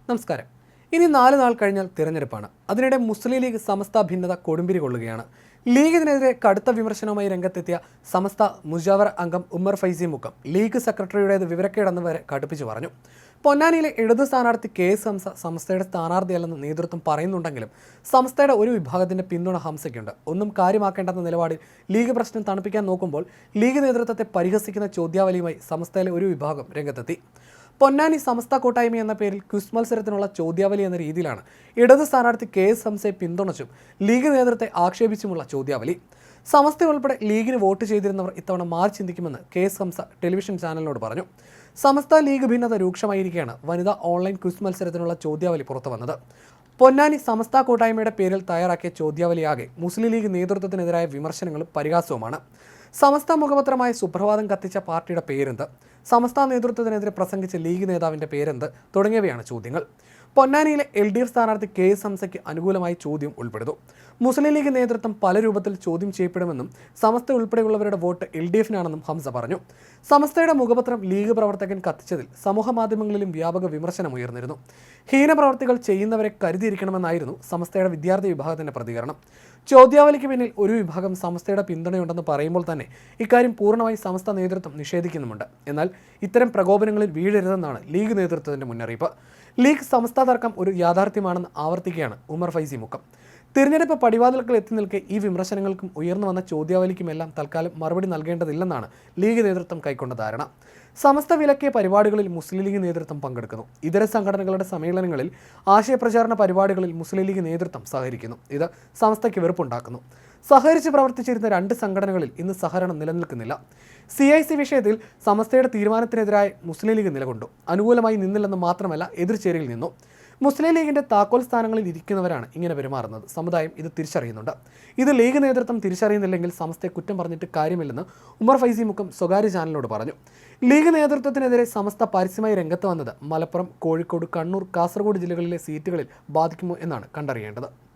നമസ്കാരം. ഇനി 4 നാൾ കഴിഞ്ഞാൽ തിരഞ്ഞെടുപ്പാണ്. അതിനിടെ മുസ്ലിം ലീഗ് സമസ്ത ഭിന്നത കൊടുമ്പിരി കൊള്ളുകയാണ്. ലീഗിനെതിരെ കടുത്ത വിമർശനവുമായി രംഗത്തെത്തിയ സമസ്ത മുജാവർ അംഗം ഉമ്മർ ഫൈസി മുക്കം ലീഗ് സെക്രട്ടറിയുടേത് വിവരക്കേടെന്ന് വരെ കടുപ്പിച്ചു പറഞ്ഞു. പൊന്നാനിയിലെ ഇടതു സ്ഥാനാർത്ഥി KS ഹംസ സമസ്തയുടെ സ്ഥാനാർത്ഥിയല്ലെന്ന് നേതൃത്വം പറയുന്നുണ്ടെങ്കിലും സമസ്തയുടെ ഒരു വിഭാഗത്തിന്റെ പിന്തുണ ഹംസയ്ക്കുണ്ട്. ഒന്നും കാര്യമാക്കേണ്ടെന്ന നിലപാടിൽ ലീഗ് പ്രശ്നം തണുപ്പിക്കാൻ നോക്കുമ്പോൾ ലീഗ് നേതൃത്വത്തെ പരിഹസിക്കുന്ന ചോദ്യാവലിയുമായി സമസ്തയിലെ ഒരു വിഭാഗം രംഗത്തെത്തി. പൊന്നാനി സമസ്ത കൂട്ടായ്മ എന്ന പേരിൽ ക്വിസ് മത്സരത്തിനുള്ള ചോദ്യാവലി എന്ന രീതിയിലാണ് ഇടത് സ്ഥാനാർത്ഥി KS ഹംസയെ പിന്തുണച്ചും ലീഗ് നേതൃത്വത്തെ ആക്ഷേപിച്ചുമുള്ള ചോദ്യാവലി. സമസ്ത ഉൾപ്പെടെ ലീഗിന് വോട്ട് ചെയ്തിരുന്നവർ ഇത്തവണ മാറി ചിന്തിക്കുമെന്ന് KS ഹംസ ടെലിവിഷൻ ചാനലിനോട് പറഞ്ഞു. സമസ്ത ലീഗ് ഭിന്നത രൂക്ഷമായിരിക്കെയാണ് വനിതാ ഓൺലൈൻ ക്വിസ് മത്സരത്തിനുള്ള ചോദ്യാവലി പുറത്തു വന്നത്. പൊന്നാനി സമസ്ത കൂട്ടായ്മയുടെ പേരിൽ തയ്യാറാക്കിയ ചോദ്യാവലിയാകെ മുസ്ലിം ലീഗ് നേതൃത്വത്തിനെതിരായ വിമർശനങ്ങളും പരിഹാസവുമാണ്. സമസ്ത മുഖപത്രമായ സുപ്രഭാതം കത്തിച്ച പാർട്ടിയുടെ പേരെന്ത്, സമസ്ത നേതൃത്വത്തിനെതിരെ പ്രസംഗിച്ച ലീഗ് നേതാവിൻ്റെ പേരെന്ത് തുടങ്ങിയവയാണ് ചോദ്യങ്ങൾ. പൊന്നാനിയിലെ LDF സ്ഥാനാർത്ഥി KS ഹംസയ്ക്ക് അനുകൂലമായി ചോദ്യം ഉൾപ്പെടുന്നു. മുസ്ലിം ലീഗ് നേതൃത്വം പല രൂപത്തിൽ ചോദ്യം ചെയ്യപ്പെടുമെന്നും സമസ്ത ഉൾപ്പെടെയുള്ളവരുടെ വോട്ട് LDFനാണെന്നും ഹംസ പറഞ്ഞു. സമസ്തയുടെ മുഖപത്രം ലീഗ് പ്രവർത്തകൻ കത്തിച്ചതിൽ സമൂഹ മാധ്യമങ്ങളിലും വ്യാപക വിമർശനം ഉയർന്നിരുന്നു. ഹീനപ്രവർത്തികൾ ചെയ്യുന്നവരെ കരുതിയിരിക്കണമെന്നായിരുന്നു സമസ്തയുടെ വിദ്യാർത്ഥി വിഭാഗത്തിന്റെ പ്രതികരണം. ചോദ്യാവലിക്ക് പിന്നിൽ ഒരു വിഭാഗം സമസ്തയുടെ പിന്തുണയുണ്ടെന്ന് പറയുമ്പോൾ തന്നെ ഇക്കാര്യം പൂർണ്ണമായി സമസ്ത നേതൃത്വം നിഷേധിക്കുന്നുമുണ്ട്. എന്നാൽ ഇത്തരം പ്രകോപനങ്ങളിൽ വീഴരുതെന്നാണ് ലീഗ് നേതൃത്വത്തിന്റെ മുന്നറിയിപ്പ്. ലീഗ് സമസ്ത തർക്കം ഒരു യാഥാർത്ഥ്യമാണെന്ന് ആവർത്തിക്കുകയാണ് ഉമർ ഫൈസി മുക്കം. തിരഞ്ഞെടുപ്പ് പടിവാതിൽക്കൽ എത്തി നിൽക്കെ ഈ വിമർശനങ്ങൾക്കും ഉയർന്നു വന്ന ചോദ്യാവലിക്കുമെല്ലാം തൽക്കാലം മറുപടി നൽകേണ്ടതില്ലെന്നാണ് ലീഗ് നേതൃത്വം കൈക്കൊണ്ട ധാരണ. സമസ്ത വിലക്കിയ പരിപാടികളിൽ മുസ്ലിം ലീഗ് നേതൃത്വം പങ്കെടുക്കുന്നു. ഇതര സംഘടനകളുടെ സമ്മേളനങ്ങളിൽ, ആശയപ്രചാരണ പരിപാടികളിൽ മുസ്ലിം ലീഗ് നേതൃത്വം സഹകരിക്കുന്നു. ഇത് സമസ്തയ്ക്ക് വെറുപ്പുണ്ടാക്കുന്നു. സഹകരിച്ച് പ്രവർത്തിച്ചിരുന്ന 2 സംഘടനകളിൽ ഇന്ന് സഹകരണം നിലനിൽക്കുന്നില്ല. CIC വിഷയത്തിൽ സമസ്തയുടെ തീരുമാനത്തിനെതിരായ മുസ്ലിം ലീഗ് നിലകൊണ്ടു. അനുകൂലമായി നിന്നില്ലെന്ന് മാത്രമല്ല, എതിർചേരിയിൽ നിന്നു. മുസ്ലിം ലീഗിന്റെ താക്കോൽ സ്ഥാനങ്ങളിൽ ഇരിക്കുന്നവരാണ് ഇങ്ങനെ പെരുമാറുന്നത്. സമുദായം ഇത് തിരിച്ചറിയുന്നുണ്ട്. ഇത് ലീഗ് നേതൃത്വം തിരിച്ചറിയുന്നില്ലെങ്കിൽ സമസ്തയെ കുറ്റം പറഞ്ഞിട്ട് കാര്യമില്ലെന്ന് ഉമർ ഫൈസി മുക്കം സ്വകാര്യ ചാനലിനോട് പറഞ്ഞു. ലീഗ് നേതൃത്വത്തിനെതിരെ സമസ്ത പരസ്യമായി രംഗത്ത് വന്നത് മലപ്പുറം, കോഴിക്കോട്, കണ്ണൂർ, കാസർഗോഡ് ജില്ലകളിലെ സീറ്റുകളിൽ ബാധിക്കുമോ എന്നാണ് കണ്ടറിയേണ്ടത്.